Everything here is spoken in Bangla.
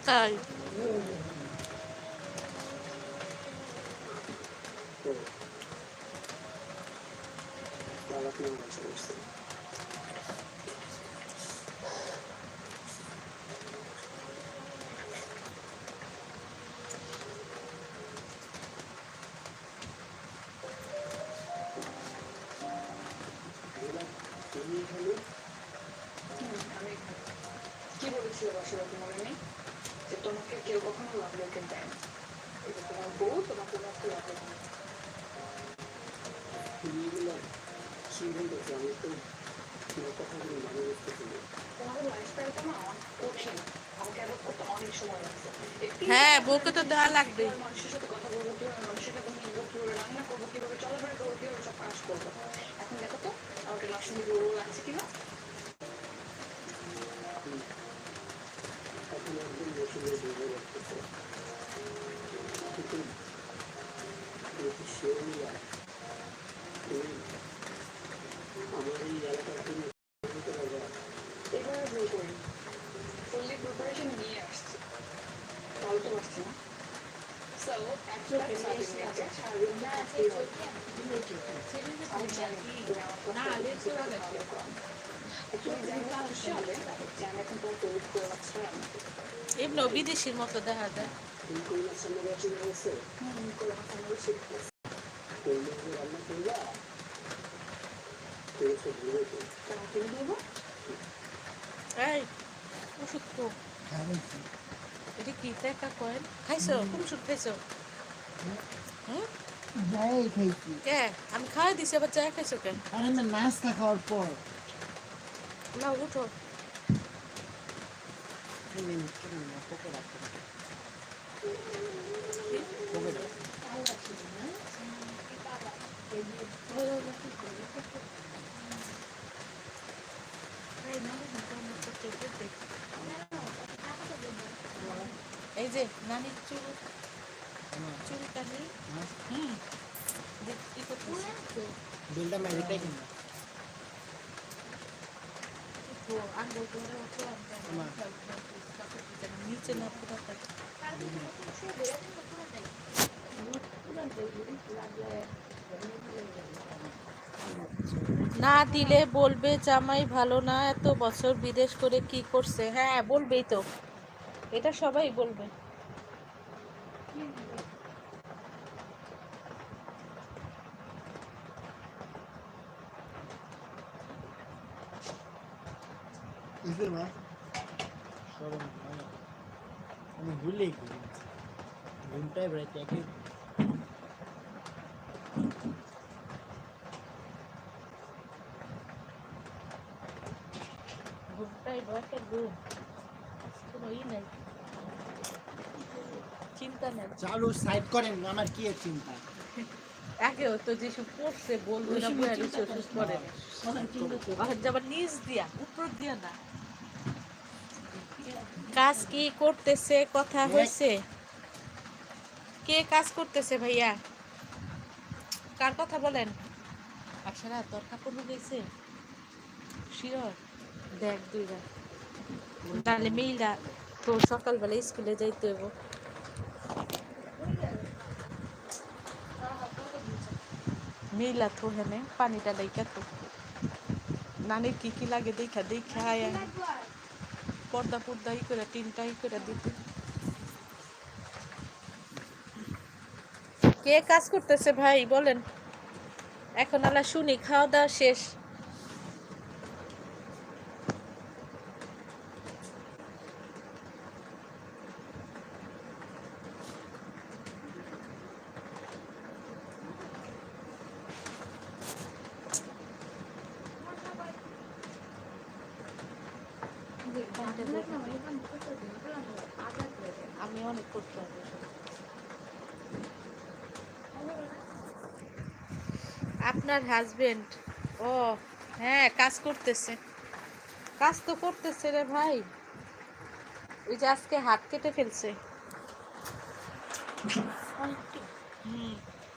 তাই কি বলেছিল বাসুরাতে মনে নেই যে তোমাকে কেউ কখনো লাভ লেটার দেয় না, এটা তোমার বউ তোমাকে তোমাকে লাভ লেটার তোমাদের লাইফস্টাইলটা না অনেক কঠিন, আমাকে অ্যাডপ্ট করতে অনেক সময় লাগছে। হ্যাঁ বউকে তো দেওয়া লাগবে। মানুষের সাথে কথা বলবো কিভাবে, মানুষের সাথে মিলবো কিভাবে, রান্না করবো কিভাবে, চলাফেরা করবো কিভাবে, সব কাজ করবো। এখন দেখো তো আমাকে লাস্ট বউ লাগছে কিনা। এবার ভুল করি, ফুললি প্রিপারেশন নিয়ে আসছি, তাহলে তো পারছি না। So, একটা এমনি বিদেশির মতো দেখা যায়। এই ওষুধ তো এটা কি টাকা কয়েন খাইছো? কোন ওষুধ খাইছো? কে আমি খাওয়াই দিছি, আবার চা খাইছো কেন? নাস্তা খাওয়ার পর না উঠো। এই যে নানির চুলকানি দেখতে করতেছে। বিলটা মেরিটাই কিনা নিচে না পুরো না দিলে বলবে জামাই ভালো না, এত বছর বিদেশ করে কি করছে। হ্যাঁ বলবেই তো, এটা সবাই বলবে। আমি ভুলেই করি ঘুমটাই বেড়াইতে একই ঘুমটাই বয়সের ঘুম, কোনো ই নাই, চিন্তা নেই। চালু সাইড করেন, আমার কি এর চিন্তা। আগেও তো যেসব পড়ছে বলবো না বয়ারি ওষুধ করে যাবার নিচ দিয়া উপর দিয়া না। কাজ কি করতেছে কথা হয়েছে? কে কাজ করতেছে ভাইয়া? কার কথা বলেন? আশারা তোর কাপড় গেছে শিওর দেখ দুইটা, তাহলে মেয়েরা তোর সকালবেলা স্কুলে যাইতে হইব। মেয়েলা তো হেনে পানিটা দেখা তো নানির কি কি লাগে দেখা দেখা আয়া পর্দা পর্দা ই করে তিনটা ই করে দিতে। কে কাজ করতেছে ভাই বলেন? এখন আলা শুনি খাওয়া দাওয়া শেষ। আমি অনেক করতে হবে। আপনার হাজবেন্ড? ও হ্যাঁ কাজ করতেছে, কাজ তো করতেছে রে ভাই। ওই যে আজকে হাত কেটে ফেলছে।